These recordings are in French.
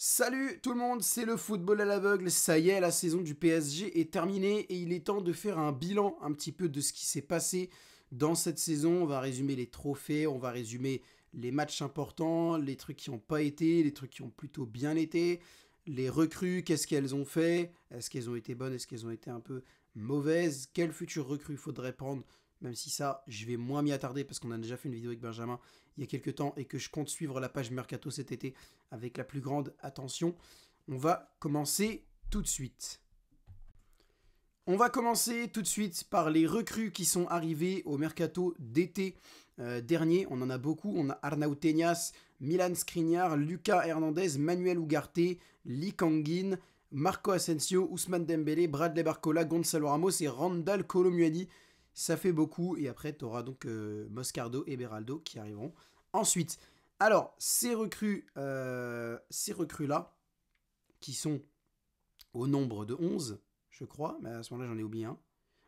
Salut tout le monde, c'est le football à l'aveugle, ça y est, la saison du PSG est terminée et il est temps de faire un bilan un petit peu de ce qui s'est passé dans cette saison. On va résumer les trophées, on va résumer les matchs importants, les trucs qui n'ont pas été, les trucs qui ont plutôt bien été, les recrues, qu'est-ce qu'elles ont fait, est-ce qu'elles ont été bonnes, est-ce qu'elles ont été un peu mauvaises, quelles futures recrues faudrait prendre, même si ça, je vais moins m'y attarder parce qu'on a déjà fait une vidéo avec Benjamin il y a quelques temps et que je compte suivre la page Mercato cet été avec la plus grande attention. On va commencer tout de suite. On va commencer tout de suite par les recrues qui sont arrivées au Mercato d'été dernier. On en a beaucoup. On a Arnau Tenas, Milan Skriniar, Lucas Hernandez, Manuel Ugarte, Lee Kangin, Marco Asensio, Ousmane Dembélé, Bradley Barcola, Gonzalo Ramos et Randal Kolo Muani. Ça fait beaucoup. Et après, tu auras donc Moscardo et Beraldo qui arriveront ensuite. Alors, ces recrues-là, qui sont au nombre de 11, je crois, mais à ce moment-là, j'en ai oublié un.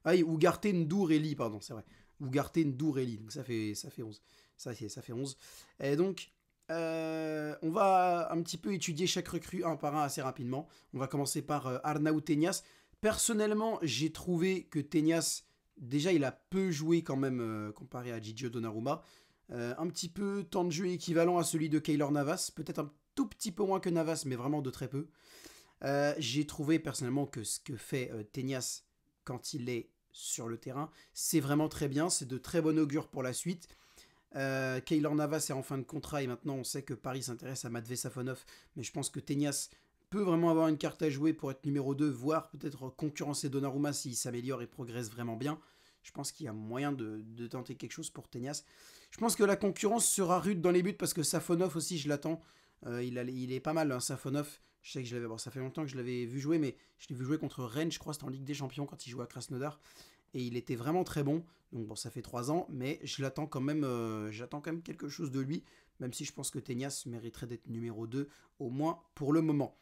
Ah oui, Ugarte Ndoureli, pardon, c'est vrai. Ugarte Ndoureli, donc ça fait 11. Ça fait 11. Et donc, on va un petit peu étudier chaque recrue un par un assez rapidement. On va commencer par Arnau Tenas. Personnellement, j'ai trouvé que Tenas, déjà, il a peu joué quand même comparé à Gigio Donnarumma. Un petit peu temps de jeu équivalent à celui de Keylor Navas. Peut-être un tout petit peu moins que Navas, mais vraiment de très peu. J'ai trouvé personnellement que ce que fait Tenas quand il est sur le terrain, c'est vraiment très bien. C'est de très bon augure pour la suite. Keylor Navas est en fin de contrat et maintenant on sait que Paris s'intéresse à Matvey Safonov. Mais je pense que Tenas peut vraiment avoir une carte à jouer pour être numéro 2, voire peut-être concurrencer Donnarumma s'il s'améliore et progresse vraiment bien. Je pense qu'il y a moyen de tenter quelque chose pour Tenas. Je pense que la concurrence sera rude dans les buts parce que Safonov aussi, je l'attends. Il est pas mal, hein, Safonov. Je sais que je l'avais. Bon, ça fait longtemps que je l'avais vu jouer, mais je l'ai vu jouer contre Rennes, je crois, c'était en Ligue des Champions quand il jouait à Krasnodar. Et il était vraiment très bon. Donc bon, ça fait 3 ans, mais je l'attends quand même. J'attends quand même quelque chose de lui, même si je pense que Tenas mériterait d'être numéro 2, au moins pour le moment.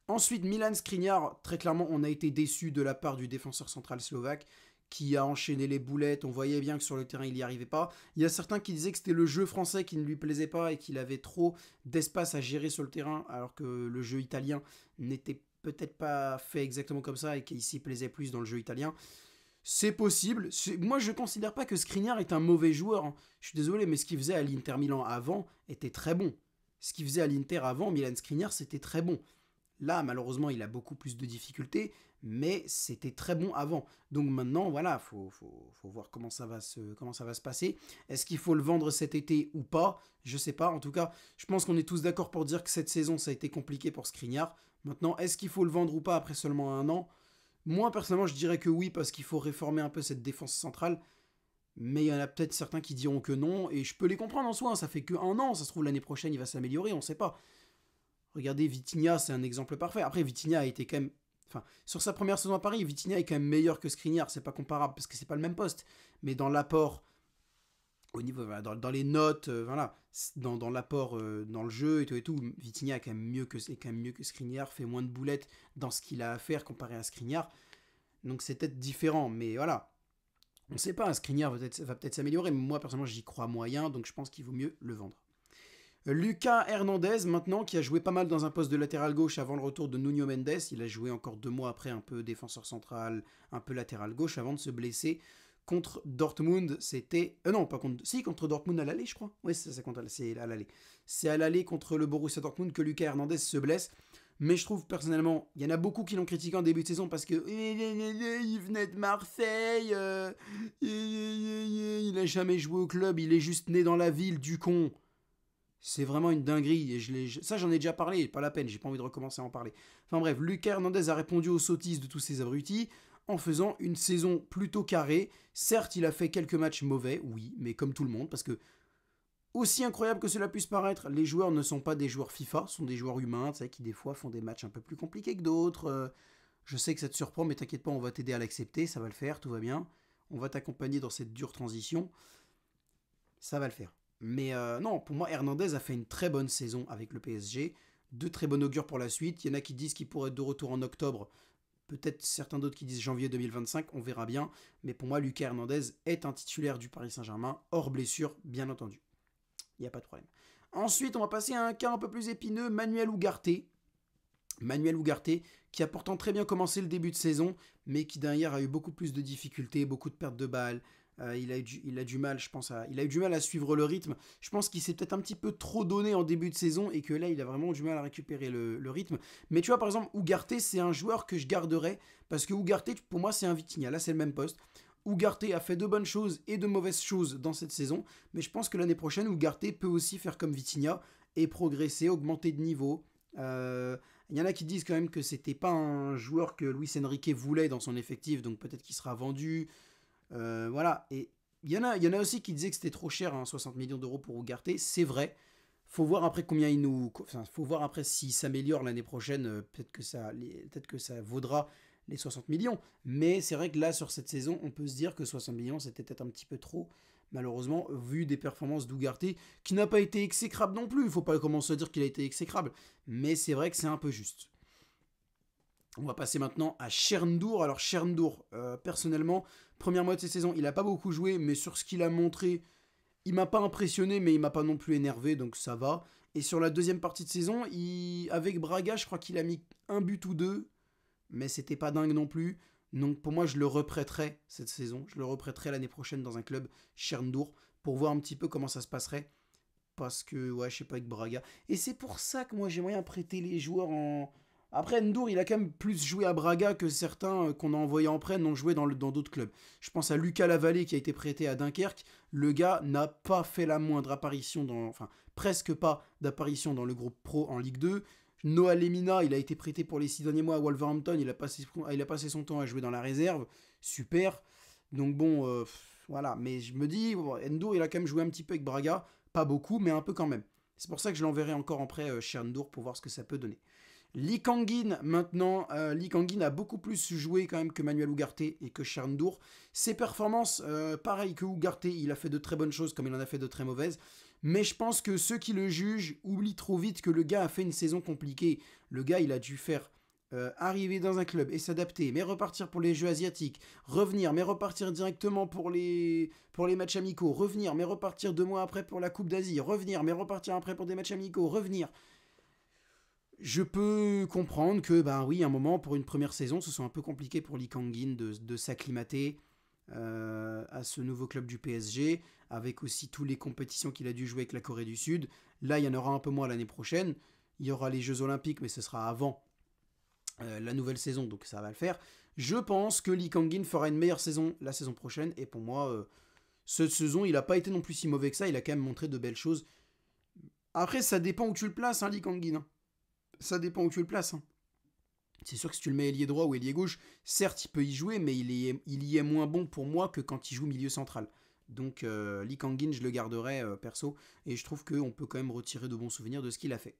Ensuite, Milan Skriniar, très clairement, on a été déçu de la part du défenseur central slovaque qui a enchaîné les boulettes. On voyait bien que sur le terrain, il n'y arrivait pas. Il y a certains qui disaient que c'était le jeu français qui ne lui plaisait pas et qu'il avait trop d'espace à gérer sur le terrain, alors que le jeu italien n'était peut-être pas fait exactement comme ça et qu'il s'y plaisait plus dans le jeu italien. C'est possible. Moi, je ne considère pas que Skriniar est un mauvais joueur, hein. Je suis désolé, mais ce qu'il faisait à l'Inter Milan avant était très bon. Ce qu'il faisait à l'Inter avant, Milan Skriniar, c'était très bon. Là, malheureusement, il a beaucoup plus de difficultés, mais c'était très bon avant. Donc maintenant, voilà, faut voir comment ça va se passer. Est-ce qu'il faut le vendre cet été ou pas? Je sais pas. En tout cas, je pense qu'on est tous d'accord pour dire que cette saison, ça a été compliqué pour Skriniar. Maintenant, est-ce qu'il faut le vendre ou pas après seulement un an? Moi, personnellement, je dirais que oui, parce qu'il faut réformer un peu cette défense centrale. Mais il y en a peut-être certains qui diront que non, et je peux les comprendre en soi, hein. Ça fait que un an, ça se trouve l'année prochaine il va s'améliorer, on sait pas. Regardez, Vitinha, c'est un exemple parfait. Après, Vitinha a été quand même. Enfin, sur sa première saison à Paris, Vitinha est quand même meilleur que Skriniar. C'est pas comparable parce que c'est pas le même poste. Mais dans l'apport, au niveau, voilà, dans les notes, voilà, dans l'apport, dans le jeu et tout, Vitinha est quand même mieux que Skriniar, fait moins de boulettes dans ce qu'il a à faire comparé à Skriniar. Donc c'est peut-être différent, mais voilà. On ne sait pas, Skriniar va peut-être s'améliorer, mais moi personnellement j'y crois moyen, donc je pense qu'il vaut mieux le vendre. Lucas Hernandez, maintenant, qui a joué pas mal dans un poste de latéral gauche avant le retour de Nuno Mendes. Il a joué encore 2 mois après, un peu défenseur central, un peu latéral gauche, avant de se blesser contre Dortmund. C'était. Non, pas contre. Si, contre Dortmund à l'aller, je crois. Oui, c'est à l'aller. C'est à l'aller contre le Borussia Dortmund que Lucas Hernandez se blesse. Mais je trouve personnellement, il y en a beaucoup qui l'ont critiqué en début de saison parce que il venait de Marseille, il a jamais joué au club, il est juste né dans la ville du con. C'est vraiment une dinguerie. Et ça, j'en ai déjà parlé, pas la peine, j'ai pas envie de recommencer à en parler. Enfin bref, Lucas Hernandez a répondu aux sottises de tous ces abrutis en faisant une saison plutôt carrée. Certes, il a fait quelques matchs mauvais, oui, mais comme tout le monde, parce que, aussi incroyable que cela puisse paraître, les joueurs ne sont pas des joueurs FIFA, ce sont des joueurs humains, tu sais, qui des fois font des matchs un peu plus compliqués que d'autres. Je sais que ça te surprend, mais t'inquiète pas, on va t'aider à l'accepter, ça va le faire, tout va bien. On va t'accompagner dans cette dure transition. Ça va le faire. Mais non, pour moi, Hernandez a fait une très bonne saison avec le PSG. De très bonnes augures pour la suite. Il y en a qui disent qu'il pourrait être de retour en octobre. Peut-être certains d'autres qui disent janvier 2025. On verra bien. Mais pour moi, Lucas Hernandez est un titulaire du Paris Saint-Germain, hors blessure, bien entendu. Il n'y a pas de problème. Ensuite, on va passer à un cas un peu plus épineux, Manuel Ugarte. Manuel Ugarte, qui a pourtant très bien commencé le début de saison, mais qui derrière a eu beaucoup plus de difficultés, beaucoup de pertes de balles. Il a du mal, je pense, il a eu du mal à suivre le rythme. Je pense qu'il s'est peut-être un petit peu trop donné en début de saison et que là, il a vraiment du mal à récupérer le rythme. Mais tu vois, par exemple, Ugarte, c'est un joueur que je garderais parce que Ugarte, pour moi, c'est un Vitinha. Là, c'est le même poste. Ugarte a fait de bonnes choses et de mauvaises choses dans cette saison, mais je pense que l'année prochaine, Ugarte peut aussi faire comme Vitinha et progresser, augmenter de niveau. Il y en a qui disent quand même que c'était pas un joueur que Luis Enrique voulait dans son effectif, donc peut-être qu'il sera vendu. Voilà. Et il y en a aussi qui disaient que c'était trop cher, hein, 60 millions d'euros pour Ugarte. C'est vrai. Faut voir après combien il nous. Enfin, faut voir après s'il s'améliore l'année prochaine. Peut-être que ça vaudra les 60 millions. Mais c'est vrai que là, sur cette saison, on peut se dire que 60 millions, c'était peut-être un petit peu trop. Malheureusement, vu des performances d'Ugarte, qui n'a pas été exécrable non plus. Il ne faut pas commencer à dire qu'il a été exécrable. Mais c'est vrai que c'est un peu juste. On va passer maintenant à Chernour. Alors Chernour, personnellement, première moitié de saison, il n'a pas beaucoup joué, mais sur ce qu'il a montré, il m'a pas impressionné, mais il m'a pas non plus énervé, donc ça va. Et sur la deuxième partie de saison, avec Braga, je crois qu'il a mis un but ou deux, mais c'était pas dingue non plus. Donc pour moi, je le reprêterai cette saison. Je le reprêterai l'année prochaine dans un club Chernour pour voir un petit peu comment ça se passerait. Parce que, ouais, je sais pas, avec Braga. Et c'est pour ça que moi, j'aimerais bien prêter les joueurs en. Après, Ndour, il a quand même plus joué à Braga que certains qu'on a envoyés en prêt n'ont joué dans d'autres clubs. Je pense à Lucas Lavallée qui a été prêté à Dunkerque. Le gars n'a pas fait la moindre apparition enfin, presque pas d'apparition dans le groupe pro en Ligue 2. Noah Lemina, il a été prêté pour les 6 derniers mois à Wolverhampton. Il a passé son temps à jouer dans la réserve. Super. Donc bon, voilà. Mais je me dis, bon, Ndour, il a quand même joué un petit peu avec Braga. Pas beaucoup, mais un peu quand même. C'est pour ça que je l'enverrai encore en prêt chez Ndour pour voir ce que ça peut donner. Lee Kangin, maintenant, Lee Kangin a beaucoup plus joué quand même que Manuel Ugarte et que Chernour. Ses performances, pareil que Ugarte, il a fait de très bonnes choses comme il en a fait de très mauvaises. Mais je pense que ceux qui le jugent oublient trop vite que le gars a fait une saison compliquée. Le gars, il a dû faire arriver dans un club et s'adapter, mais repartir pour les Jeux asiatiques, revenir, mais repartir directement pour les matchs amicaux, revenir, mais repartir 2 mois après pour la Coupe d'Asie, revenir, mais repartir après pour des matchs amicaux, revenir. Je peux comprendre que, ben oui, à un moment, pour une première saison, ce soit un peu compliqué pour Lee Kangin de s'acclimater à ce nouveau club du PSG, avec aussi toutes les compétitions qu'il a dû jouer avec la Corée du Sud. Là, il y en aura un peu moins l'année prochaine. Il y aura les Jeux Olympiques, mais ce sera avant la nouvelle saison, donc ça va le faire. Je pense que Lee Kangin fera une meilleure saison la saison prochaine, et pour moi, cette saison, il n'a pas été non plus si mauvais que ça, il a quand même montré de belles choses. Après, ça dépend où tu le places, hein, Lee Kangin. Ça dépend où tu le places. Hein. C'est sûr que si tu le mets ailier droit ou ailier gauche, certes, il peut y jouer, mais il y est moins bon pour moi que quand il joue milieu central. Donc, Lee Kangin, je le garderai perso, et je trouve qu'on peut quand même retirer de bons souvenirs de ce qu'il a fait.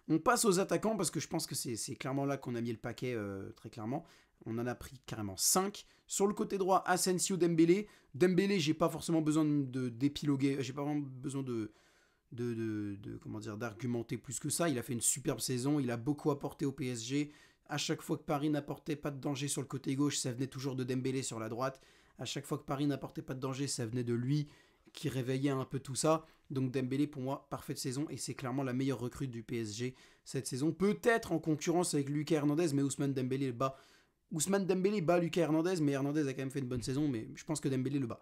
On passe aux attaquants parce que je pense que c'est clairement là qu'on a mis le paquet, très clairement. On en a pris carrément 5. Sur le côté droit, Asensio, Dembélé. Dembélé, j'ai pas forcément besoin d'épiloguer, j'ai pas vraiment besoin comment dire, d'argumenter plus que ça. Il a fait une superbe saison, il a beaucoup apporté au PSG. À chaque fois que Paris n'apportait pas de danger sur le côté gauche, ça venait toujours de Dembélé sur la droite. À chaque fois que Paris n'apportait pas de danger, ça venait de lui qui réveillait un peu tout ça. Donc Dembélé, pour moi, parfaite saison et c'est clairement la meilleure recrue du PSG cette saison. Peut-être en concurrence avec Lucas Hernandez, mais Ousmane Dembélé le bat. Ousmane Dembélé bat Lucas Hernandez, mais Hernandez a quand même fait une bonne saison, mais je pense que Dembélé le bat.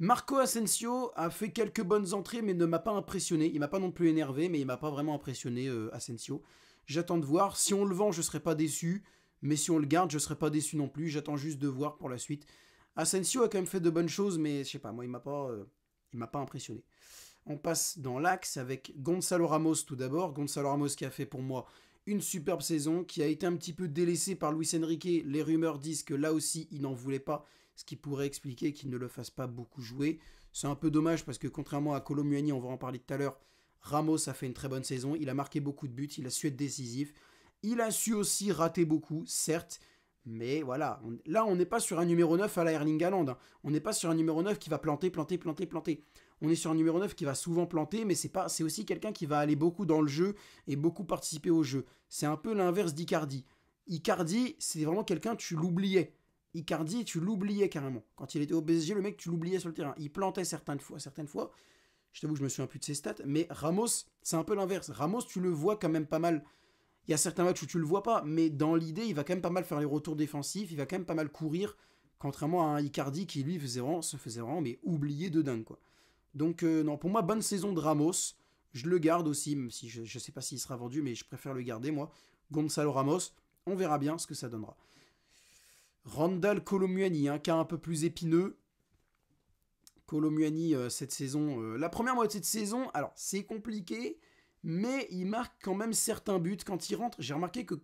Marco Asensio a fait quelques bonnes entrées, mais ne m'a pas impressionné. Il m'a pas non plus énervé, mais il m'a pas vraiment impressionné, Asensio. J'attends de voir. Si on le vend, je serai pas déçu. Mais si on le garde, je serai pas déçu non plus. J'attends juste de voir pour la suite. Asensio a quand même fait de bonnes choses, mais je sais pas, moi, il m'a pas impressionné. On passe dans l'axe avec Gonzalo Ramos tout d'abord. Gonzalo Ramos qui a fait pour moi une superbe saison, qui a été un petit peu délaissé par Luis Enrique. Les rumeurs disent que là aussi, il n'en voulait pas, ce qui pourrait expliquer qu'il ne le fasse pas beaucoup jouer. C'est un peu dommage parce que contrairement à Kolo Muani, on va en parler tout à l'heure, Ramos a fait une très bonne saison. Il a marqué beaucoup de buts, il a su être décisif. Il a su aussi rater beaucoup, certes, mais voilà, là on n'est pas sur un numéro 9 à la Erling Haaland. Hein. On n'est pas sur un numéro 9 qui va planter. On est sur un numéro 9 qui va souvent planter, mais c'est aussi quelqu'un qui va aller beaucoup dans le jeu et beaucoup participer au jeu. C'est un peu l'inverse d'Icardi. Icardi, c'est vraiment quelqu'un, tu l'oubliais. Icardi, tu l'oubliais carrément. Quand il était au PSG, le mec, tu l'oubliais sur le terrain. Il plantait certaines fois. Je t'avoue que je me souviens plus de ses stats, mais Ramos, c'est un peu l'inverse. Ramos, tu le vois quand même pas mal. Il y a certains matchs où tu le vois pas, mais dans l'idée, il va quand même pas mal faire les retours défensifs, il va quand même pas mal courir, contrairement à un Icardi qui lui se faisait vraiment mais oublier de dingue quoi. Donc non, pour moi, bonne saison de Ramos. Je le garde aussi, même si je ne sais pas s'il sera vendu, mais je préfère le garder moi. Gonzalo Ramos, on verra bien ce que ça donnera. Randal Kolo Muani, un cas un peu plus épineux. Kolo Muani, cette saison, la première moitié de saison, alors c'est compliqué, mais il marque quand même certains buts quand il rentre. J'ai remarqué que,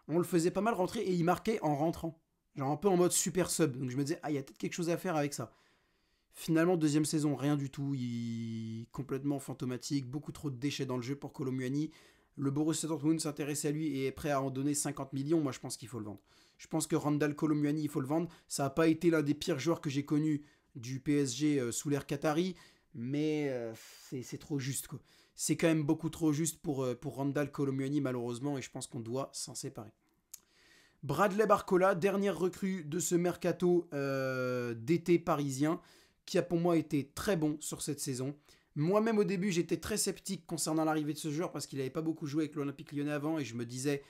on le faisait pas mal rentrer et il marquait en rentrant. Genre un peu en mode super sub. Donc je me disais, ah, il y a peut-être quelque chose à faire avec ça. Finalement, deuxième saison, rien du tout. Il est complètement fantomatique. Beaucoup trop de déchets dans le jeu pour Kolo Muani. Le Borussia Dortmund s'intéresse à lui et est prêt à en donner 50 millions. Moi, je pense qu'il faut le vendre. Je pense que Randal Kolo Muani, il faut le vendre. Ça n'a pas été l'un des pires joueurs que j'ai connus du PSG sous l'ère Qatari. Mais c'est trop juste, quoi. C'est quand même beaucoup trop juste pour Randal Kolo Muani, malheureusement. Et je pense qu'on doit s'en séparer. Bradley Barcola, dernière recrue de ce mercato d'été parisien, qui a pour moi été très bon sur cette saison. Moi-même au début j'étais très sceptique concernant l'arrivée de ce joueur parce qu'il n'avait pas beaucoup joué avec l'Olympique Lyonnais avant et je me disais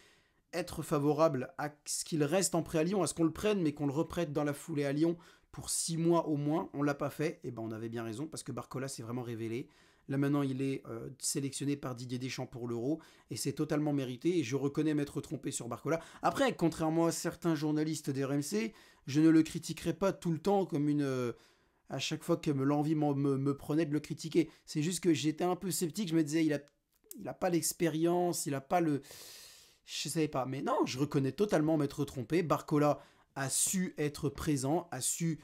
être favorable à ce qu'il reste en prêt à Lyon, à ce qu'on le prenne mais qu'on le reprête dans la foulée à Lyon pour 6 mois au moins. On ne l'a pas fait, et ben on avait bien raison parce que Barcola s'est vraiment révélé. Là maintenant il est sélectionné par Didier Deschamps pour l'Euro et c'est totalement mérité et je reconnais m'être trompé sur Barcola. Après, contrairement à certains journalistes d'RMC, je ne le critiquerai pas tout le temps comme une... à chaque fois que l'envie me prenait de le critiquer. C'est juste que j'étais un peu sceptique, je me disais, il a pas l'expérience, il a pas le... Je savais pas, mais non, je reconnais totalement m'être trompé. Barcola a su être présent, a su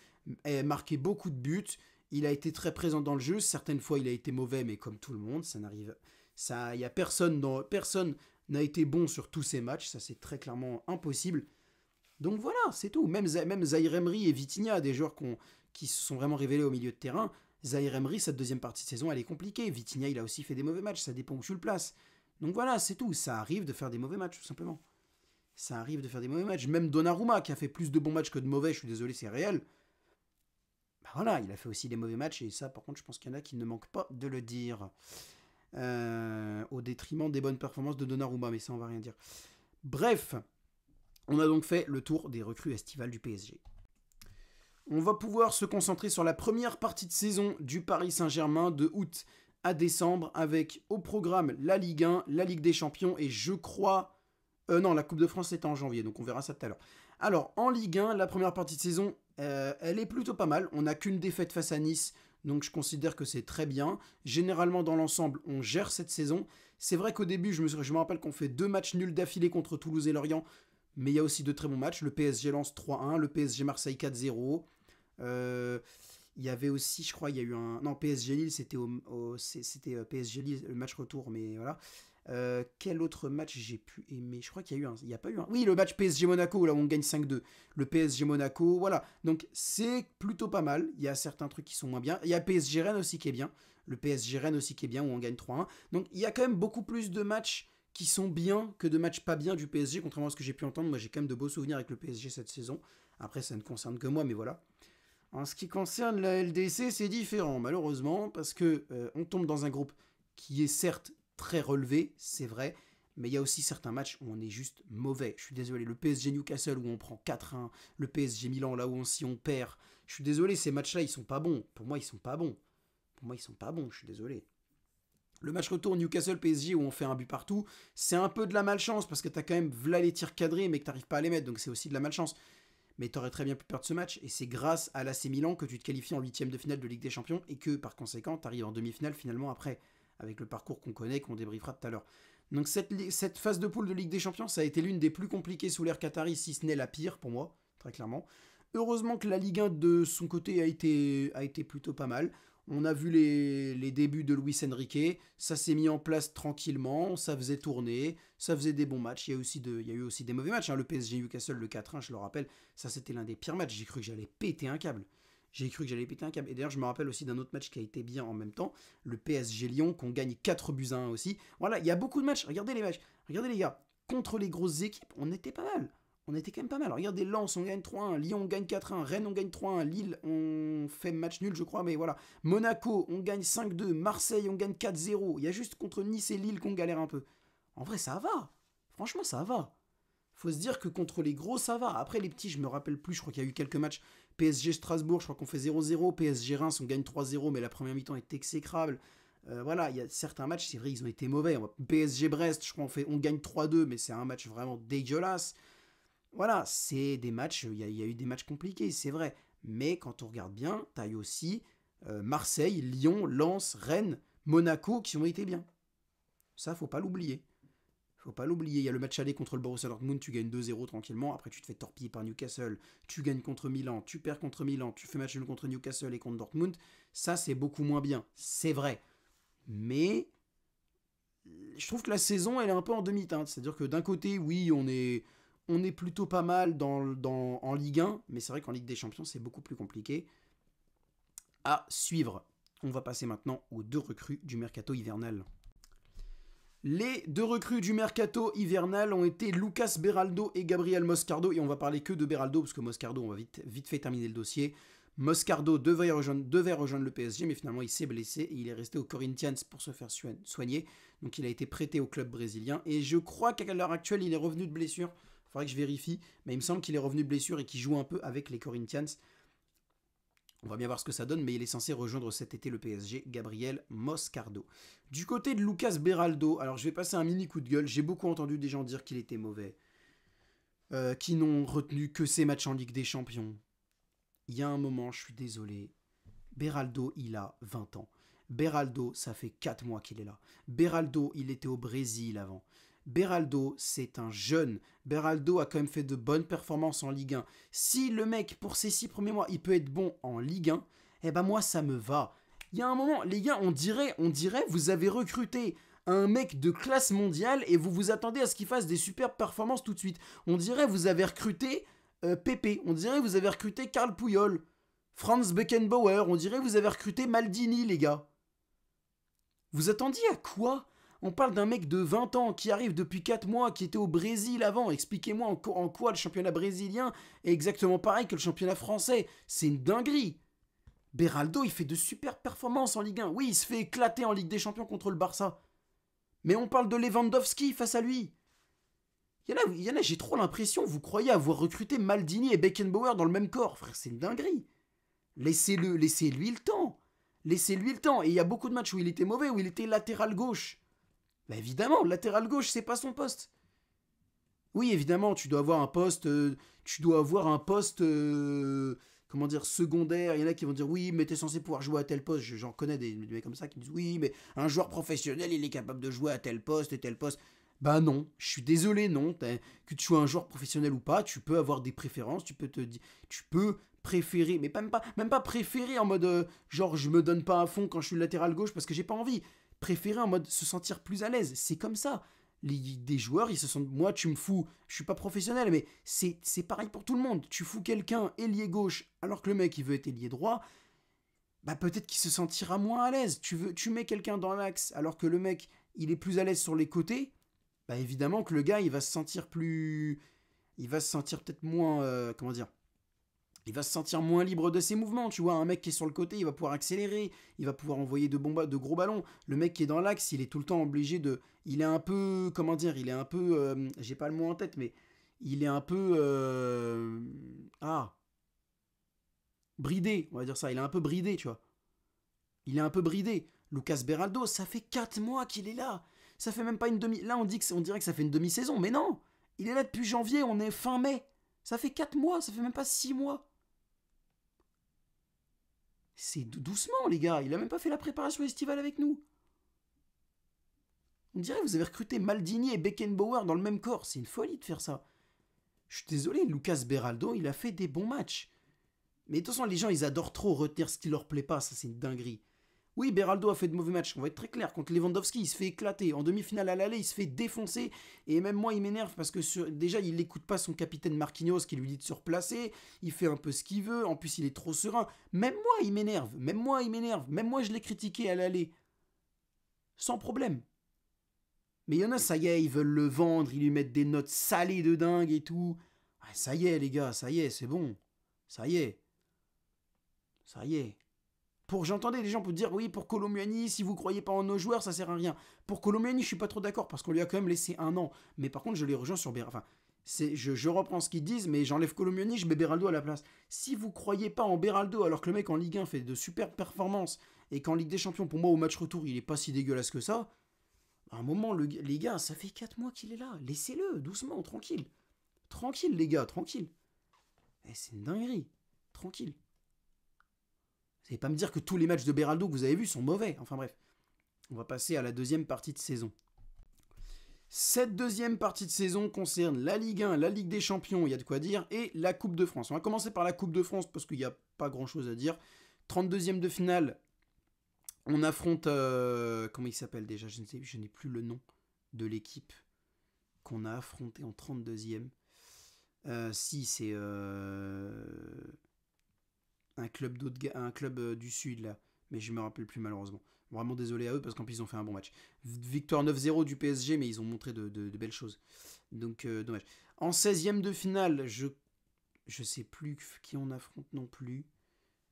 marquer beaucoup de buts, il a été très présent dans le jeu, certaines fois il a été mauvais, mais comme tout le monde, ça n'arrive... Il y a personne n'a été bon sur tous ces matchs, ça c'est très clairement impossible. Donc voilà, c'est tout. Même Zaïre Emery et Vitinha, des joueurs qui se sont vraiment révélés au milieu de terrain. Zaïre Emery, cette deuxième partie de saison, elle est compliquée. Vitinha, il a aussi fait des mauvais matchs, ça dépend où tu le places. Donc voilà, c'est tout. Ça arrive de faire des mauvais matchs, tout simplement. Ça arrive de faire des mauvais matchs. Même Donnarumma, qui a fait plus de bons matchs que de mauvais, je suis désolé, c'est réel. Bah voilà, il a fait aussi des mauvais matchs, et ça, par contre, je pense qu'il y en a qui ne manquent pas de le dire. Au détriment des bonnes performances de Donnarumma, mais ça, on va rien dire. Bref, on a donc fait le tour des recrues estivales du PSG. On va pouvoir se concentrer sur la première partie de saison du Paris Saint-Germain de août à décembre avec au programme la Ligue 1, la Ligue des Champions et je crois... non, la Coupe de France c'était en janvier, donc on verra ça tout à l'heure. Alors, en Ligue 1, la première partie de saison, elle est plutôt pas mal. On n'a qu'une défaite face à Nice, donc je considère que c'est très bien. Généralement, dans l'ensemble, on gère cette saison. C'est vrai qu'au début, je me rappelle qu'on fait 2 matchs nuls d'affilée contre Toulouse et Lorient, mais il y a aussi de très bons matchs. Le PSG lance 3-1, le PSG Marseille 4-0. Il y avait aussi, je crois, il y a eu un... Non, PSG Lille, c'était PSG Lille, le match retour, mais voilà. Quel autre match j'ai pu aimer? Je crois qu'il y a eu un... Il n'y a pas eu un... Oui, le match PSG Monaco, là où on gagne 5-2. Le PSG Monaco, voilà. Donc, c'est plutôt pas mal. Il y a certains trucs qui sont moins bien. Il y a PSG Rennes aussi qui est bien. Le PSG Rennes aussi qui est bien, où on gagne 3-1. Donc, il y a quand même beaucoup plus de matchs qui sont bien que de matchs pas bien du PSG, contrairement à ce que j'ai pu entendre. Moi, j'ai quand même de beaux souvenirs avec le PSG cette saison. Après, ça ne concerne que moi, mais voilà. En ce qui concerne la LDC, c'est différent, malheureusement, parce que on tombe dans un groupe qui est certes très relevé, c'est vrai, mais il y a aussi certains matchs où on est juste mauvais. Je suis désolé, le PSG Newcastle où on prend 4-1, le PSG Milan là où si on perd. Je suis désolé, ces matchs-là, ils sont pas bons. Pour moi, ils sont pas bons. Je suis désolé. Le match retour Newcastle-PSG où on fait un but partout, c'est un peu de la malchance parce que t'as quand même v'là les tirs cadrés mais que t'arrives pas à les mettre, donc c'est aussi de la malchance. Mais t'aurais très bien pu perdre ce match et c'est grâce à l'AC Milan que tu te qualifies en 8ème de finale de Ligue des Champions et que par conséquent t'arrives en demi-finale finalement après, avec le parcours qu'on connaît, qu'on débriefera tout à l'heure. Donc cette phase de poule de Ligue des Champions, ça a été l'une des plus compliquées sous l'ère Qatari, si ce n'est la pire pour moi, très clairement. Heureusement que la Ligue 1 de son côté a été plutôt pas mal. On a vu les débuts de Luis Enrique, ça s'est mis en place tranquillement, ça faisait tourner, ça faisait des bons matchs, il y a eu aussi des mauvais matchs, hein. Le PSG Newcastle, le 4-1, je le rappelle, ça c'était l'un des pires matchs, j'ai cru que j'allais péter un câble. Et d'ailleurs, je me rappelle aussi d'un autre match qui a été bien en même temps, le PSG Lyon, qu'on gagne 4-1 aussi. Voilà, il y a beaucoup de matchs, regardez les matchs, regardez les gars, contre les grosses équipes, on était pas mal. On était quand même pas mal. Regardez, Lens, on gagne 3-1. Lyon, on gagne 4-1. Rennes, on gagne 3-1. Lille, on fait match nul, je crois, mais voilà. Monaco, on gagne 5-2. Marseille, on gagne 4-0. Il y a juste contre Nice et Lille qu'on galère un peu. En vrai, ça va. Franchement, ça va. Faut se dire que contre les gros, ça va. Après, les petits, je me rappelle plus. Je crois qu'il y a eu quelques matchs. PSG Strasbourg, je crois qu'on fait 0-0. PSG Reims, on gagne 3-0, mais la première mi-temps est exécrable. Voilà, il y a certains matchs, c'est vrai, ils ont été mauvais. PSG Brest, je crois on gagne 3-2, mais c'est un match vraiment dégueulasse. Voilà, c'est des matchs, il y a eu des matchs compliqués, c'est vrai. Mais quand on regarde bien, t'as eu aussi Marseille, Lyon, Lens, Rennes, Monaco qui ont été bien. Ça, faut pas l'oublier. Faut pas l'oublier, il y a le match aller contre le Borussia Dortmund, tu gagnes 2-0 tranquillement, après tu te fais torpiller par Newcastle, tu gagnes contre Milan, tu perds contre Milan, tu fais match nul contre Newcastle et contre Dortmund, ça c'est beaucoup moins bien, c'est vrai. Mais je trouve que la saison elle est un peu en demi-teinte, c'est-à-dire que d'un côté, oui, on est plutôt pas mal en Ligue 1, mais c'est vrai qu'en Ligue des Champions c'est beaucoup plus compliqué à suivre. On va passer maintenant aux 2 recrues du mercato hivernal. Les 2 recrues du mercato hivernal ont été Lucas Beraldo et Gabriel Moscardo. Et on va parler que de Beraldo, parce que Moscardo, on va vite fait terminer le dossier. Moscardo devait rejoindre le PSG, mais finalement il s'est blessé et il est resté au Corinthians pour se faire soigner. Donc il a été prêté au club brésilien. Et je crois qu'à l'heure actuelle, il est revenu de blessure. Il faudrait que je vérifie, mais il me semble qu'il est revenu de blessure et qu'il joue un peu avec les Corinthians. On va bien voir ce que ça donne, mais il est censé rejoindre cet été le PSG, Gabriel Moscardo. Du côté de Lucas Beraldo, alors je vais passer un mini coup de gueule, j'ai beaucoup entendu des gens dire qu'il était mauvais, qui n'ont retenu que ses matchs en Ligue des Champions. Il y a un moment, je suis désolé, Beraldo, il a 20 ans. Beraldo, ça fait 4 mois qu'il est là. Beraldo, il était au Brésil avant. Beraldo, c'est un jeune. Beraldo a quand même fait de bonnes performances en Ligue 1. Si le mec, pour ses 6 premiers mois, il peut être bon en Ligue 1, eh ben moi, ça me va. Il y a un moment, les gars, on dirait, vous avez recruté un mec de classe mondiale et vous vous attendez à ce qu'il fasse des superbes performances tout de suite. On dirait vous avez recruté Pépé. On dirait vous avez recruté Karl Puyol. Franz Beckenbauer. On dirait vous avez recruté Maldini, les gars. Vous attendiez à quoi? On parle d'un mec de 20 ans qui arrive depuis 4 mois, qui était au Brésil avant. Expliquez-moi en quoi le championnat brésilien est exactement pareil que le championnat français. C'est une dinguerie. Beraldo, il fait de super performances en Ligue 1. Oui, il se fait éclater en Ligue des Champions contre le Barça. Mais on parle de Lewandowski face à lui. Il y en a, j'ai trop l'impression, vous croyez avoir recruté Maldini et Beckenbauer dans le même corps. Frère, c'est une dinguerie. Laissez-lui le temps. Laissez-lui le temps. Et il y a beaucoup de matchs où il était mauvais, où il était latéral gauche. Bah évidemment, latéral gauche, c'est pas son poste. Oui, évidemment, tu dois avoir un poste. Comment dire, secondaire. Il y en a qui vont dire oui, mais t'es censé pouvoir jouer à tel poste. J'en connais des mecs comme ça qui disent oui, mais un joueur professionnel, il est capable de jouer à tel poste et tel poste. Bah non, je suis désolé, non. Que tu sois un joueur professionnel ou pas, tu peux avoir des préférences, tu peux préférer, mais même pas préférer en mode genre je me donne pas à fond quand je suis latéral gauche parce que j'ai pas envie. Préférer en mode se sentir plus à l'aise, c'est comme ça. Des joueurs, ils se sentent. Moi, tu me fous. Je suis pas professionnel, mais c'est pareil pour tout le monde. Tu fous quelqu'un ailier gauche alors que le mec il veut être ailier droit. Bah peut-être qu'il se sentira moins à l'aise. Tu mets quelqu'un dans l'axe alors que le mec il est plus à l'aise sur les côtés. Bah évidemment que le gars il va se sentir plus. Il va se sentir peut-être moins. Comment dire? Il va se sentir moins libre de ses mouvements, tu vois, un mec qui est sur le côté, il va pouvoir accélérer, il va pouvoir envoyer de gros ballons. Le mec qui est dans l'axe, il est tout le temps obligé de... Il est un peu, comment dire, il est un peu... j'ai pas le mot en tête, mais il est un peu... bridé, on va dire ça, il est un peu bridé, tu vois. Il est un peu bridé. Lucas Beraldo, ça fait 4 mois qu'il est là. Ça fait même pas une demi... Là, on dirait que ça fait une demi-saison, mais non. Il est là depuis janvier, on est fin mai. Ça fait 4 mois, ça fait même pas 6 mois. C'est doucement, les gars. Il a même pas fait la préparation estivale avec nous. On dirait que vous avez recruté Maldini et Beckenbauer dans le même corps. C'est une folie de faire ça. Je suis désolé, Lucas Beraldo, il a fait des bons matchs. Mais de toute façon, les gens, ils adorent trop retenir ce qui leur plaît pas. Ça, c'est une dinguerie. Oui, Beraldo a fait de mauvais matchs. On va être très clair. Contre Lewandowski, il se fait éclater. En demi-finale à l'aller, il se fait défoncer. Et même moi, il m'énerve parce que déjà, il n'écoute pas son capitaine Marquinhos qui lui dit de se replacer. Il fait un peu ce qu'il veut. En plus, il est trop serein. Même moi, il m'énerve. Même moi, je l'ai critiqué à l'aller. Sans problème. Mais il y en a, ça y est, ils veulent le vendre. Ils lui mettent des notes salées de dingue et tout. Ah, ça y est, les gars, ça y est, c'est bon. Ça y est. Ça y est. J'entendais des gens pour dire oui, pour Kolo Muani, si vous croyez pas en nos joueurs, ça sert à rien. Pour Kolo Muani, je suis pas trop d'accord parce qu'on lui a quand même laissé 1 an. Mais par contre, je les rejoins sur Beraldo. Enfin, je reprends ce qu'ils disent, mais j'enlève Kolo Muani, je mets Beraldo à la place. Si vous croyez pas en Beraldo, alors que le mec en Ligue 1 fait de super performances et qu'en Ligue des Champions, pour moi, au match retour, il est pas si dégueulasse que ça, à un moment, les gars, ça fait 4 mois qu'il est là. Laissez-le, doucement, tranquille. Tranquille, les gars, tranquille. C'est une dinguerie. Tranquille. Vous n'allez pas me dire que tous les matchs de Beraldo que vous avez vus sont mauvais. Enfin bref. On va passer à la deuxième partie de saison. Cette deuxième partie de saison concerne la Ligue 1, la Ligue des Champions, il y a de quoi dire, et la Coupe de France. On va commencer par la Coupe de France parce qu'il n'y a pas grand chose à dire. 32e de finale, on affronte... comment il s'appelle déjà? Je n'ai plus le nom de l'équipe qu'on a affronté en 32e. Si, c'est un club du Sud, là. Mais je me rappelle plus, malheureusement. Vraiment désolé à eux, parce qu'en plus, ils ont fait un bon match. Victoire 9-0 du PSG, mais ils ont montré de belles choses. Donc, dommage. En 16e de finale, je sais plus qui on affronte non plus.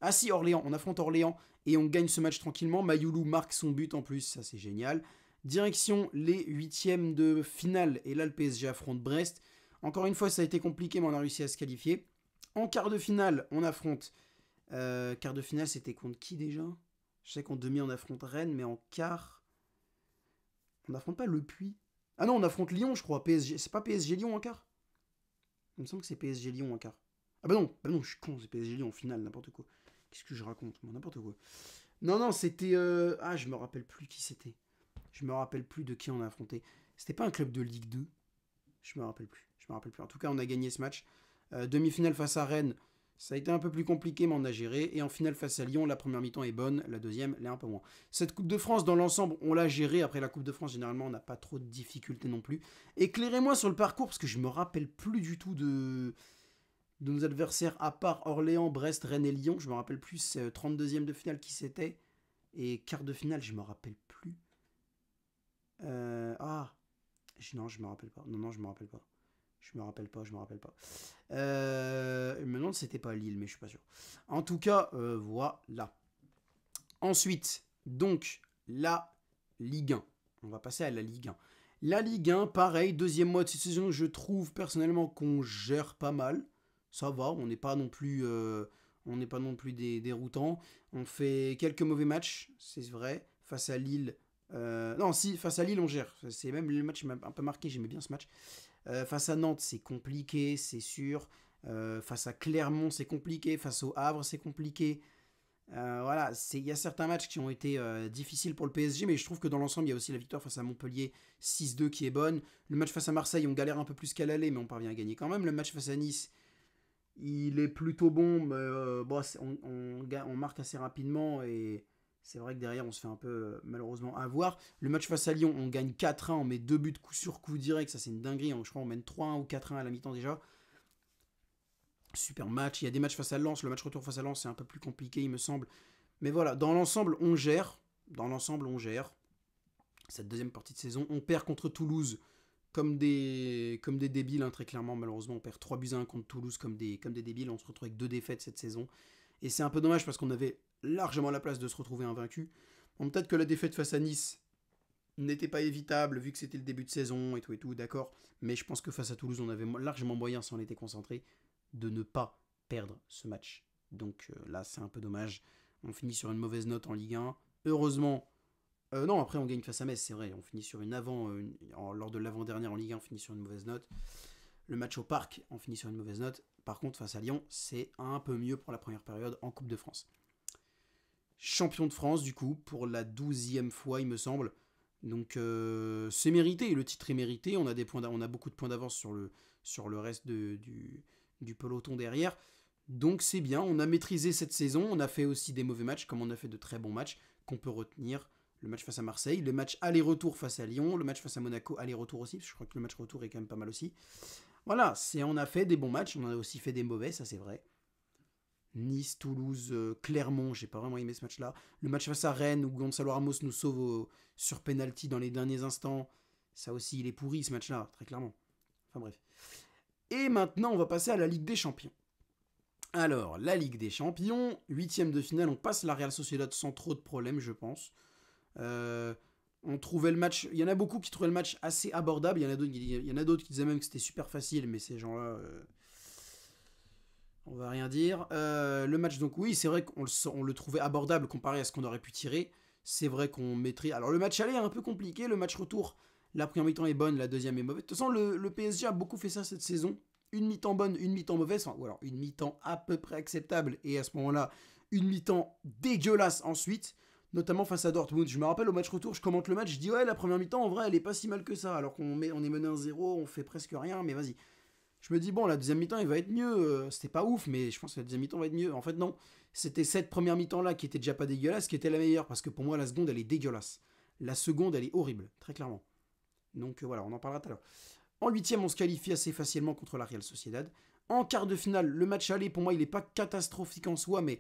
Ah si, Orléans. On affronte Orléans et on gagne ce match tranquillement. Mayoulou marque son but en plus, ça c'est génial. Direction les 8e de finale. Et là, le PSG affronte Brest. Encore une fois, ça a été compliqué, mais on a réussi à se qualifier. En quart de finale, on affronte... quart de finale, c'était contre qui déjà? Je sais qu'en demi, on affronte Rennes, mais en quart... On n'affronte pas Le Puy. Ah non, on affronte Lyon, je crois. PSG. C'est pas PSG-Lyon en quart? Il me semble que c'est PSG-Lyon en quart. Ah bah non, je suis con, c'est PSG-Lyon en finale, n'importe quoi. Qu'est-ce que je raconte? N'importe quoi. Non, c'était... Ah, je me rappelle plus qui c'était. Je me rappelle plus de qui on a affronté. C'était pas un club de Ligue 2? Je me rappelle plus. En tout cas, on a gagné ce match. Demi-finale face à Rennes, ça a été un peu plus compliqué, mais on a géré. Et en finale face à Lyon, la première mi-temps est bonne, la deuxième l'est un peu moins. Cette Coupe de France, dans l'ensemble, on l'a gérée. Après la Coupe de France, généralement, on n'a pas trop de difficultés non plus. Éclairez-moi sur le parcours, parce que je me rappelle plus du tout de nos adversaires, à part Orléans, Brest, Rennes et Lyon. Je me rappelle plus 32e de finale qui c'était. Et quart de finale, je me rappelle plus. Non, je me rappelle pas. Non, je me rappelle pas. Je me rappelle pas. Je me demande si c'était pas Lille, mais je suis pas sûr. En tout cas, voilà. Ensuite, donc, la Ligue 1. On va passer à la Ligue 1. La Ligue 1, pareil, deuxième mois de cette saison, je trouve personnellement qu'on gère pas mal. Ça va, on n'est pas non plus, déroutants. On fait quelques mauvais matchs, c'est vrai. Face à Lille, non, si, face à Lille, on gère. C'est même le match qui m'a un peu marqué, j'aimais bien ce match. Face à Nantes, c'est compliqué, c'est sûr. Face à Clermont, c'est compliqué. Face au Havre, c'est compliqué. Voilà, il y a certains matchs qui ont été difficiles pour le PSG, mais je trouve que dans l'ensemble, il y a aussi la victoire face à Montpellier 6-2 qui est bonne. Le match face à Marseille, on galère un peu plus qu'à l'aller, mais on parvient à gagner quand même. Le match face à Nice, il est plutôt bon, mais bon, on marque assez rapidement et c'est vrai que derrière on se fait un peu malheureusement avoir. Le match face à Lyon, on gagne 4-1, on met 2 buts coup sur coup direct, ça c'est une dinguerie, je crois on mène 3-1 ou 4-1 à la mi-temps déjà. Super match, il y a des matchs face à Lens, le match retour face à Lens c'est un peu plus compliqué il me semble. Mais voilà, dans l'ensemble on gère. Cette deuxième partie de saison, on perd contre Toulouse comme des débiles, hein, très clairement, malheureusement, on perd 3-1 contre Toulouse comme des débiles, on se retrouve avec 2 défaites cette saison. Et c'est un peu dommage parce qu'on avait largement la place de se retrouver invaincu. Bon, peut-être que la défaite face à Nice n'était pas évitable vu que c'était le début de saison et tout, d'accord. Mais je pense que face à Toulouse, on avait largement moyen, si on était concentré, de ne pas perdre ce match. Donc là, c'est un peu dommage. On finit sur une mauvaise note en Ligue 1. Heureusement, non, après on gagne face à Metz, c'est vrai. On finit sur lors de l'avant-dernière en Ligue 1, on finit sur une mauvaise note. Le match au Parc, on finit sur une mauvaise note. Par contre, face à Lyon, c'est un peu mieux pour la première période en Coupe de France. Champion de France, du coup, pour la 12e fois, il me semble. Donc, c'est mérité. Le titre est mérité. On a beaucoup de points d'avance sur le reste du peloton derrière. Donc, c'est bien. On a maîtrisé cette saison. On a fait aussi des mauvais matchs, comme on a fait de très bons matchs qu'on peut retenir. Le match face à Marseille, le match aller-retour face à Lyon, le match face à Monaco, aller-retour aussi, parce que je crois que le match retour est quand même pas mal aussi. Voilà, on a fait des bons matchs, on a aussi fait des mauvais, ça c'est vrai. Nice, Toulouse, Clermont, j'ai pas vraiment aimé ce match-là. Le match face à Rennes, où Gonzalo Ramos nous sauve sur penalty dans les derniers instants, ça aussi il est pourri ce match-là, très clairement. Enfin bref. Et maintenant on va passer à la Ligue des Champions. Alors, la Ligue des Champions, huitième de finale, on passe la Real Sociedad sans trop de problèmes, je pense. Euh, on trouvait le match, il y en a beaucoup qui trouvaient le match assez abordable, il y en a d'autres qui disaient même que c'était super facile, mais ces gens-là, on va rien dire. Le match, donc oui, c'est vrai on le trouvait abordable comparé à ce qu'on aurait pu tirer. C'est vrai qu'on mettrait. Alors le match aller est un peu compliqué, le match retour, la première mi-temps est bonne, la deuxième est mauvaise. De toute façon, le PSG a beaucoup fait ça cette saison. Une mi-temps bonne, une mi-temps mauvaise, enfin, ou alors une mi-temps à peu près acceptable, et à ce moment-là, une mi-temps dégueulasse ensuite, notamment face à Dortmund. Je me rappelle au match retour, je commente le match, je dis ouais, la première mi-temps en vrai elle est pas si mal que ça, alors on est mené 1-0, on fait presque rien, mais vas-y. Je me dis, bon, la deuxième mi-temps, il va être mieux. C'était pas ouf, mais je pense que la deuxième mi-temps va être mieux. En fait, non. C'était cette première mi-temps-là qui était déjà pas dégueulasse, qui était la meilleure. Parce que pour moi, la seconde, elle est dégueulasse. La seconde, elle est horrible, très clairement. Donc voilà, on en parlera tout à l'heure. En huitième, on se qualifie assez facilement contre la Real Sociedad. En quart de finale, le match aller, pour moi, il n'est pas catastrophique en soi, mais.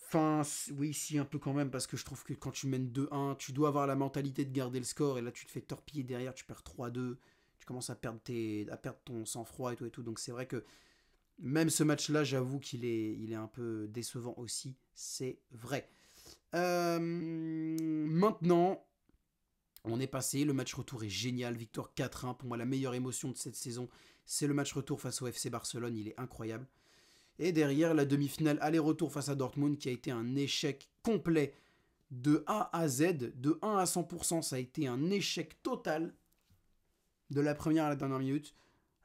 Enfin, oui, si, un peu quand même, parce que je trouve que quand tu mènes 2-1, tu dois avoir la mentalité de garder le score, et là, tu te fais torpiller derrière, tu perds 3-2, tu commences à perdre ton sang-froid et tout. Donc c'est vrai que même ce match-là, j'avoue qu'il est un peu décevant aussi, c'est vrai. Maintenant, on est passé, le match retour est génial, victoire 4-1, pour moi la meilleure émotion de cette saison, c'est le match retour face au FC Barcelone, il est incroyable. Et derrière, la demi-finale aller-retour face à Dortmund qui a été un échec complet de A à Z, de 1 à 100%, ça a été un échec total de la première à la dernière minute.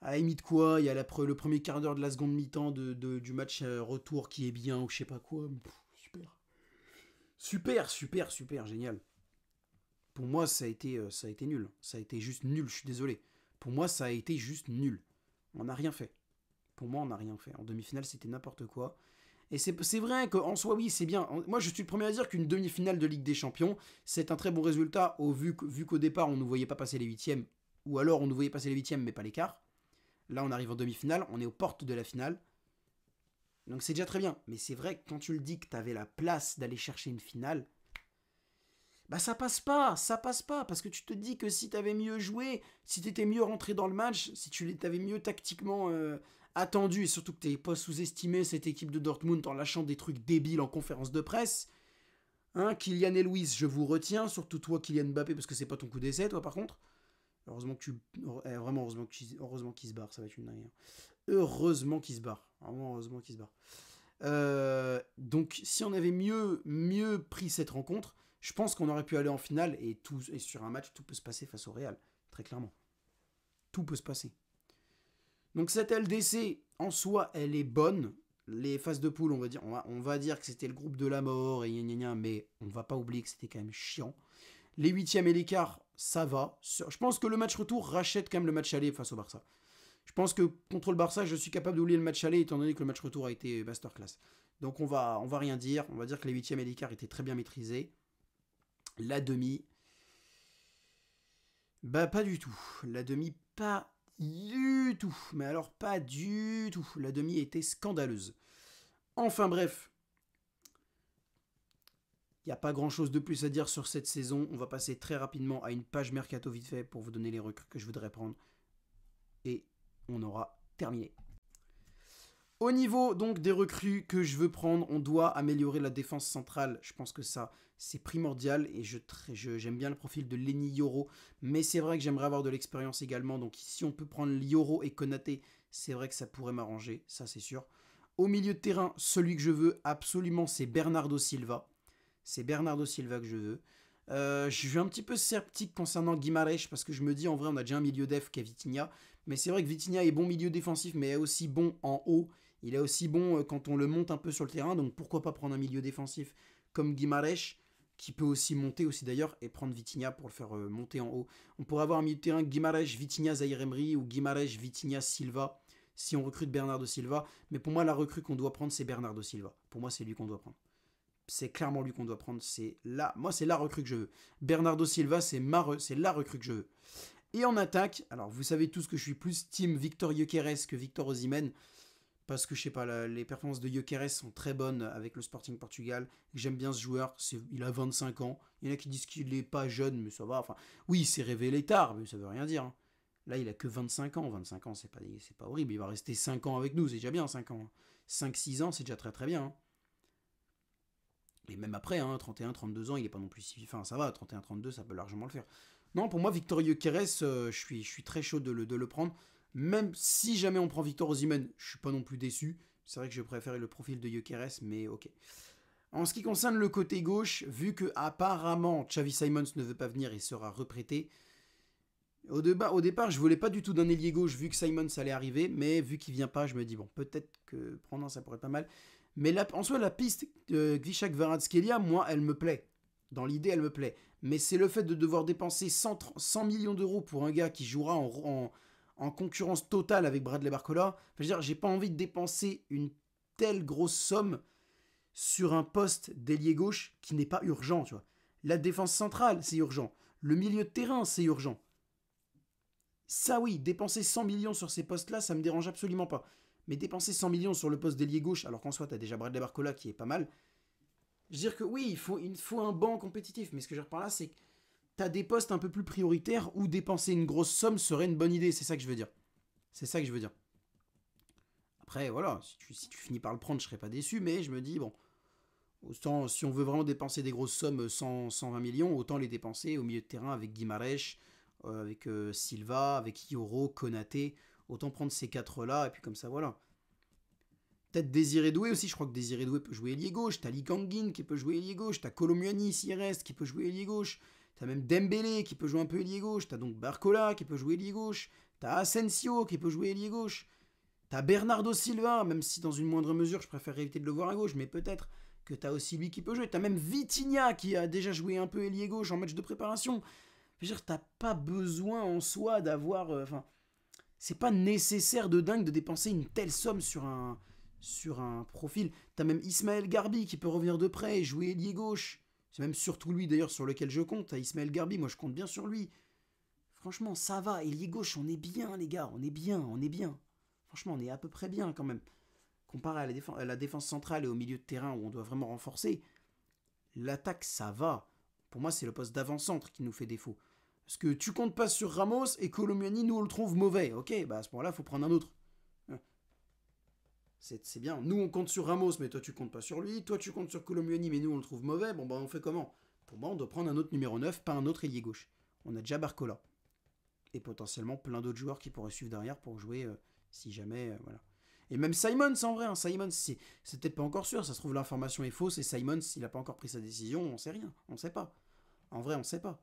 À la limite quoi, il y a le premier quart d'heure de la seconde mi-temps du match retour qui est bien ou je sais pas quoi. Super. Super, super, super, génial. Pour moi, ça a été nul. Ça a été juste nul, je suis désolé. Pour moi, ça a été juste nul. On n'a rien fait. Pour moi, on n'a rien fait. En demi-finale, c'était n'importe quoi. Et c'est vrai qu'en soi, oui, c'est bien. Moi, je suis le premier à dire qu'une demi-finale de Ligue des Champions, c'est un très bon résultat, vu qu'au départ, on ne voyait pas passer les huitièmes, ou alors on nous voyait passer les huitièmes, mais pas les quarts. Là, on arrive en demi-finale, on est aux portes de la finale. Donc c'est déjà très bien. Mais c'est vrai que quand tu le dis que tu avais la place d'aller chercher une finale, bah ça passe pas, parce que tu te dis que si tu avais mieux joué, si tu étais mieux rentré dans le match, si tu t'avais mieux tactiquement attendu, et surtout que tu n'avais pas sous-estimé cette équipe de Dortmund en lâchant des trucs débiles en conférence de presse, hein, Kylian et Louis, je vous retiens, surtout toi Kylian Mbappé, parce que c'est pas ton coup d'essai, toi par contre. Heureusement que vraiment, heureusement qu'il se barre, ça va être une dinguerie. Heureusement qu'il se barre. Vraiment, heureusement qu'il se barre. Donc, si on avait mieux pris cette rencontre, je pense qu'on aurait pu aller en finale et sur un match, tout peut se passer face au Real. Très clairement. Tout peut se passer. Donc, cette LDC, en soi, elle est bonne. Les phases de poule, on va dire que c'était le groupe de la mort, et gna gna, mais on va pas oublier que c'était quand même chiant. Les huitièmes et les quarts, ça va. Je pense que le match retour rachète quand même le match aller face au Barça. Je pense que contre le Barça, je suis capable d'oublier le match aller étant donné que le match retour a été masterclass. Donc on va rien dire. On va dire que les huitièmes et les quarts étaient très bien maîtrisés. La demi, bah pas du tout. La demi, pas du tout. Mais alors pas du tout. La demi était scandaleuse. Enfin bref, il n'y a pas grand chose de plus à dire sur cette saison. On va passer très rapidement à une page mercato vite fait pour vous donner les recrues que je voudrais prendre. Et on aura terminé. Au niveau donc des recrues que je veux prendre, on doit améliorer la défense centrale. Je pense que ça, c'est primordial et j'aime bien le profil de Lenny Yoro. Mais c'est vrai que j'aimerais avoir de l'expérience également. Donc si on peut prendre Yoro et Konaté, c'est vrai que ça pourrait m'arranger, ça c'est sûr. Au milieu de terrain, celui que je veux absolument, c'est Bernardo Silva. C'est Bernardo Silva que je veux. Je suis un petit peu sceptique concernant Guimarães parce que je me dis en vrai on a déjà un milieu def qui est Vitinha. Mais c'est vrai que Vitinha est bon milieu défensif mais est aussi bon en haut. Il est aussi bon quand on le monte un peu sur le terrain. Donc pourquoi pas prendre un milieu défensif comme Guimarães qui peut aussi monter aussi d'ailleurs et prendre Vitinha pour le faire monter en haut. On pourrait avoir un milieu de terrain Guimarães, Vitinha, Zaïre Emery ou Guimarães, Vitinha, Silva si on recrute Bernardo Silva. Mais pour moi la recrue qu'on doit prendre c'est Bernardo Silva. Pour moi c'est lui qu'on doit prendre. C'est clairement lui qu'on doit prendre. Moi, c'est la recrue que je veux. Bernardo Silva, c'est la recrue que je veux. Et en attaque, alors vous savez tous que je suis plus team Victor Gyökeres que Victor Osimhen. Parce que je sais pas, les performances de Gyökeres sont très bonnes avec le Sporting Portugal. J'aime bien ce joueur. Il a 25 ans. Il y en a qui disent qu'il n'est pas jeune, mais ça va. Enfin, oui, il s'est révélé tard, mais ça veut rien dire. Hein. Là, il a que 25 ans. 25 ans, c'est pas horrible. Il va rester 5 ans avec nous. C'est déjà bien 5 ans. 5-6 ans, c'est déjà très très bien. Hein. Et même après, hein, 31-32 ans, il est pas non plus si... Enfin, ça va, 31-32, ça peut largement le faire. Non, pour moi, Victor Gyökeres, je suis très chaud de le prendre. Même si jamais on prend Victor Osimhen, je suis pas non plus déçu. C'est vrai que je préférais le profil de Gyökeres, mais ok. En ce qui concerne le côté gauche, vu que apparemment Xavi Simons ne veut pas venir et sera reprêté, au départ, je voulais pas du tout d'un ailier gauche vu que Simons allait arriver, mais vu qu'il vient pas, je me dis bon, peut-être que prendre un, ça pourrait être pas mal. Mais en soi, la piste Gvishak Kvaratskhelia, moi, elle me plaît. Dans l'idée, elle me plaît. Mais c'est le fait de devoir dépenser 100 millions d'euros pour un gars qui jouera en concurrence totale avec Bradley Barcola. Enfin, je veux dire, j'ai pas envie de dépenser une telle grosse somme sur un poste d'ailier gauche qui n'est pas urgent, tu vois. La défense centrale, c'est urgent. Le milieu de terrain, c'est urgent. Ça oui, dépenser 100 millions sur ces postes-là, ça me dérange absolument pas. Mais dépenser 100 millions sur le poste d'ailier gauche, alors qu'en soi, t'as déjà Bradley Barcola qui est pas mal. Je veux dire que oui, il faut un banc compétitif. Mais ce que je veux dire par là, c'est que t'as des postes un peu plus prioritaires où dépenser une grosse somme serait une bonne idée. C'est ça que je veux dire. C'est ça que je veux dire. Après, voilà, si tu finis par le prendre, je serais pas déçu. Mais je me dis, bon, autant, si on veut vraiment dépenser des grosses sommes, 120 millions, autant les dépenser au milieu de terrain avec Guimarães, avec Silva, avec Yoro, Konaté. Autant prendre ces quatre-là, et puis comme ça, voilà. Peut-être Désiré Doué aussi, je crois que Désiré Doué peut jouer ailier gauche. T'as Lee Kangin qui peut jouer ailier gauche. T'as Kolomuani s'il reste qui peut jouer ailier gauche. T'as même Dembélé qui peut jouer un peu ailier gauche. T'as donc Barcola qui peut jouer ailier gauche. T'as Asensio qui peut jouer ailier gauche. T'as Bernardo Silva, même si dans une moindre mesure je préfère éviter de le voir à gauche, mais peut-être que t'as aussi lui qui peut jouer. T'as même Vitinha qui a déjà joué un peu ailier gauche en match de préparation. Je veux dire, t'as pas besoin en soi d'avoir... Enfin, c'est pas nécessaire de dingue de dépenser une telle somme sur un profil. T'as même Ismaël Garbi qui peut revenir de près et jouer ailier gauche. C'est même surtout lui d'ailleurs sur lequel je compte. T'as Ismaël Garbi, moi je compte bien sur lui. Franchement, ça va. Ailier gauche, on est bien les gars. On est bien, on est bien. Franchement, on est à peu près bien quand même. Comparé à la défense centrale et au milieu de terrain où on doit vraiment renforcer, l'attaque ça va. Pour moi, c'est le poste d'avant-centre qui nous fait défaut. Parce que tu comptes pas sur Ramos et Kolomuani, nous on le trouve mauvais. Ok, bah à ce moment-là, il faut prendre un autre. C'est bien. Nous on compte sur Ramos, mais toi tu comptes pas sur lui. Toi tu comptes sur Kolomuani, mais nous on le trouve mauvais. Bon bah on fait comment? Pour moi, on doit prendre un autre numéro 9, pas un autre ailier gauche. On a déjà Barcola. Et potentiellement plein d'autres joueurs qui pourraient suivre derrière pour jouer si jamais. Voilà. Et même Simons en vrai, hein, Simons, c'est peut-être pas encore sûr. Ça se trouve, l'information est fausse et Simons, il a pas encore pris sa décision. On sait rien. On sait pas. En vrai, on sait pas.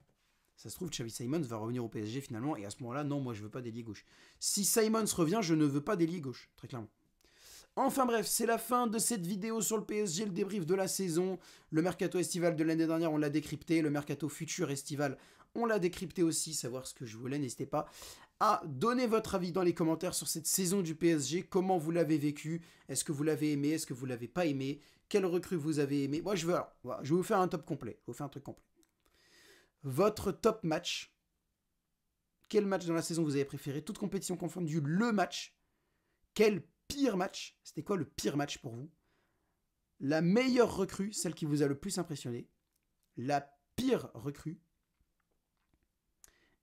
Ça se trouve, Xavi Simons va revenir au PSG finalement, et à ce moment-là, non, moi je veux pas d'ailier gauche. Si Simons revient, je ne veux pas d'ailier gauche, très clairement. Enfin bref, c'est la fin de cette vidéo sur le PSG, le débrief de la saison. Le mercato estival de l'année dernière, on l'a décrypté. Le mercato futur estival, on l'a décrypté aussi. Savoir ce que je voulais, n'hésitez pas à donner votre avis dans les commentaires sur cette saison du PSG. Comment vous l'avez vécu? Est-ce que vous l'avez aimé? Est-ce que vous l'avez pas aimé? Quelle recrue vous avez aimé? Moi, je vais vous faire un top complet. Je vais vous faire un truc complet. Votre top match. Quel match dans la saison vous avez préféré? Toute compétition confondue, le match. Quel pire match? C'était quoi le pire match pour vous? La meilleure recrue, celle qui vous a le plus impressionné. La pire recrue.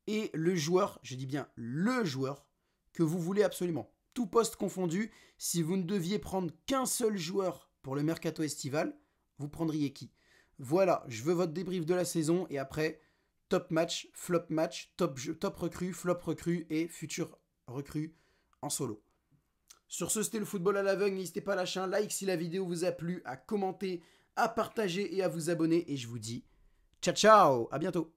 Et le joueur, je dis bien le joueur, que vous voulez absolument. Tout poste confondu, si vous ne deviez prendre qu'un seul joueur pour le mercato estival, vous prendriez qui? Voilà, je veux votre débrief de la saison et après, top match, flop match, top recrue, flop recrue et futur recrue en solo. Sur ce, c'était le football à l'aveugle. N'hésitez pas à lâcher un like si la vidéo vous a plu, à commenter, à partager et à vous abonner. Et je vous dis ciao ciao, à bientôt.